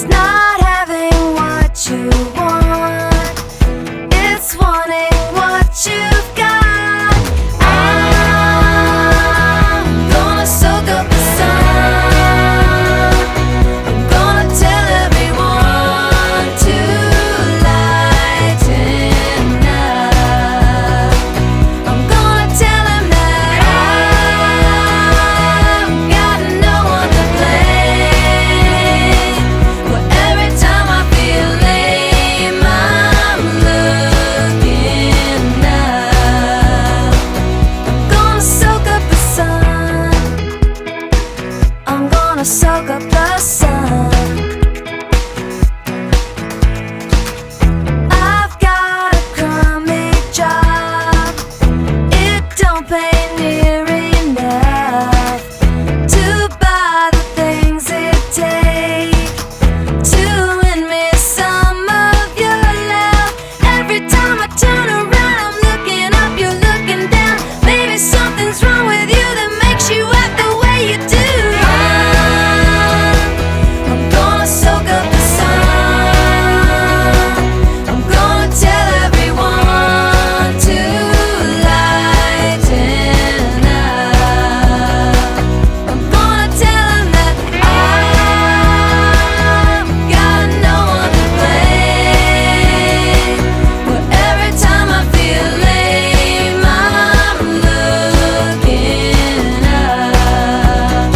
It's not having what you want, it's wanting what you've got. I'm gonna soak up the sun, I'm gonna tell everyone to lighten up. I'm gonna tell him that I've got no one to blame. But every time I feel lame, I'm looking up. I'm gonna soak up the sun, I'm gonna soak up the sun. I've got a crummy job, it don't pay near enough to buy the things it takes to win me some of your love. Every time I turn around, I'm looking up, you're looking down. Maybe something's wrong with you that makes you act the way you do. I'm gonna soak up the sun, I'm gonna tell everyone to lighten up. I'm gonna tell them that I've got no one to blame. But every time I feel lame, I'm looking up.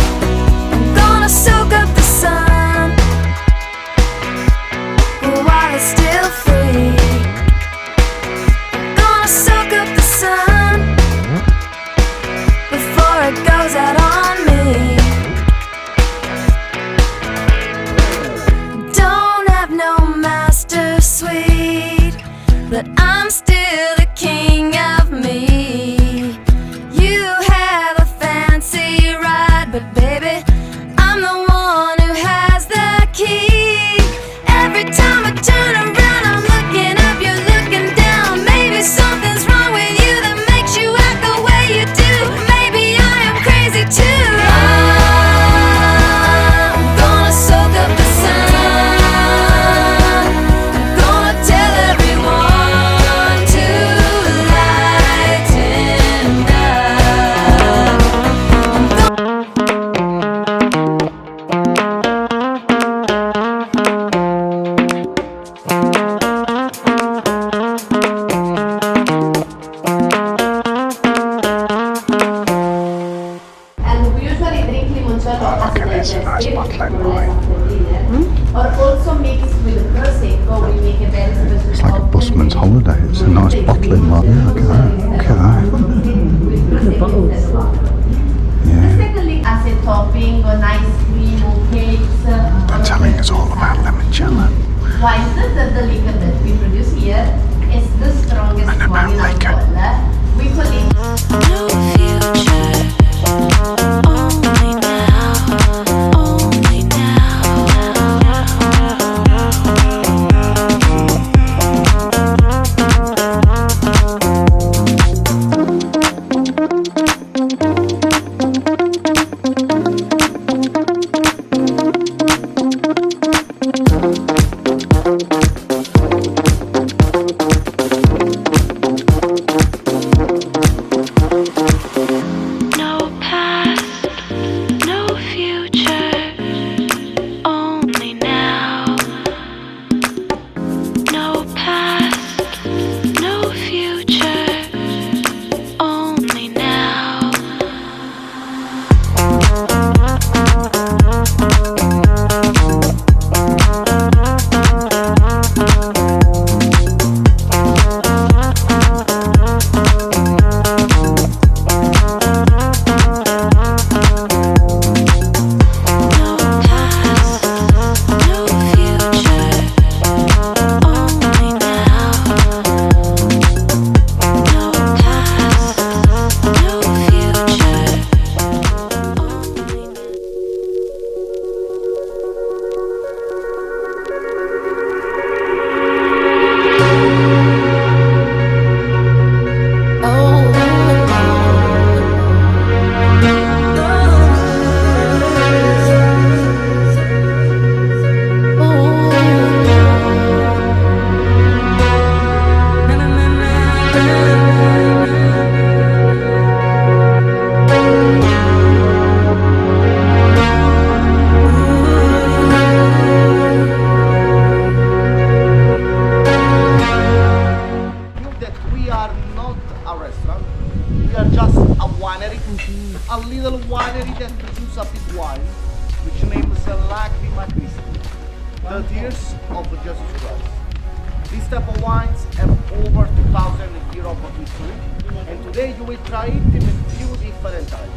I'm gonna soak up the sun while it's still free. I'm gonna soak up the sun before it goes out on me. Don't have no master suite, but I'm still the king of me. You have a fancy ride, but baby, I'm the one who has the key. Every time I turn around, I'm looking up, you're looking down. Maybe something's wrong with you that makes you act the way you do. Maybe I am crazy too. I'm gonna soak up the sun, I'm gonna tell everyone to lighten And we usually drink limoncello as a There's a nice digestive bottle of for wine. or also mixed with prosecco. We make a very special. It's like a busman's holiday. It's a nice bottling wine. Look at that. Look at that. Yeah. Let's take a look as a topping on ice cream or cakes. They're telling us all about limoncello. Why is it that the liquor that we produce here is the strongest And about one in liquor. alcohol? We call it No future, only now, only no past. 30 years of just sugar. These type of wines have over 2,000 years of history, and today you will try it in a few different types.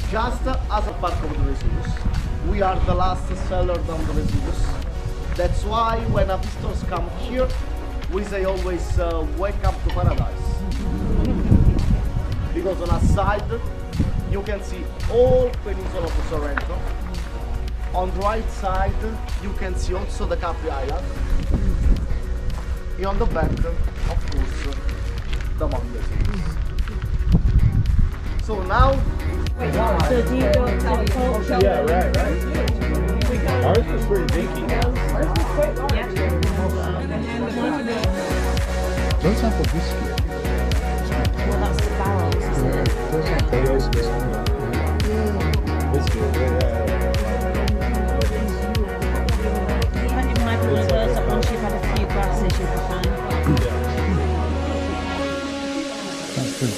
Just as a part of the Vesuvius, we are the last seller on the Vesuvius. That's why when a visitors come here, we say always welcome to paradise. Because on a side you can see all peninsula of Sorrento. On the right side you can see also the Capri Island. And on the back, of course, the Mount Vesuvius. So now, So do you go to the cold show? Yeah, right. Ours was pretty dinky. Those have a whiskey. Well, that's the barrels, isn't it? Those are potatoes, whiskey. Even in my one of those, that once you've had a few glasses, you'll be fine. That's good.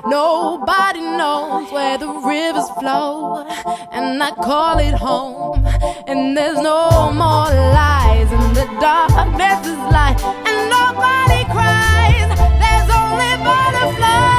Nobody knows where the rivers flow, and I call it home. And there's no more lies, and the darkness is light, and nobody cries. There's only butterflies.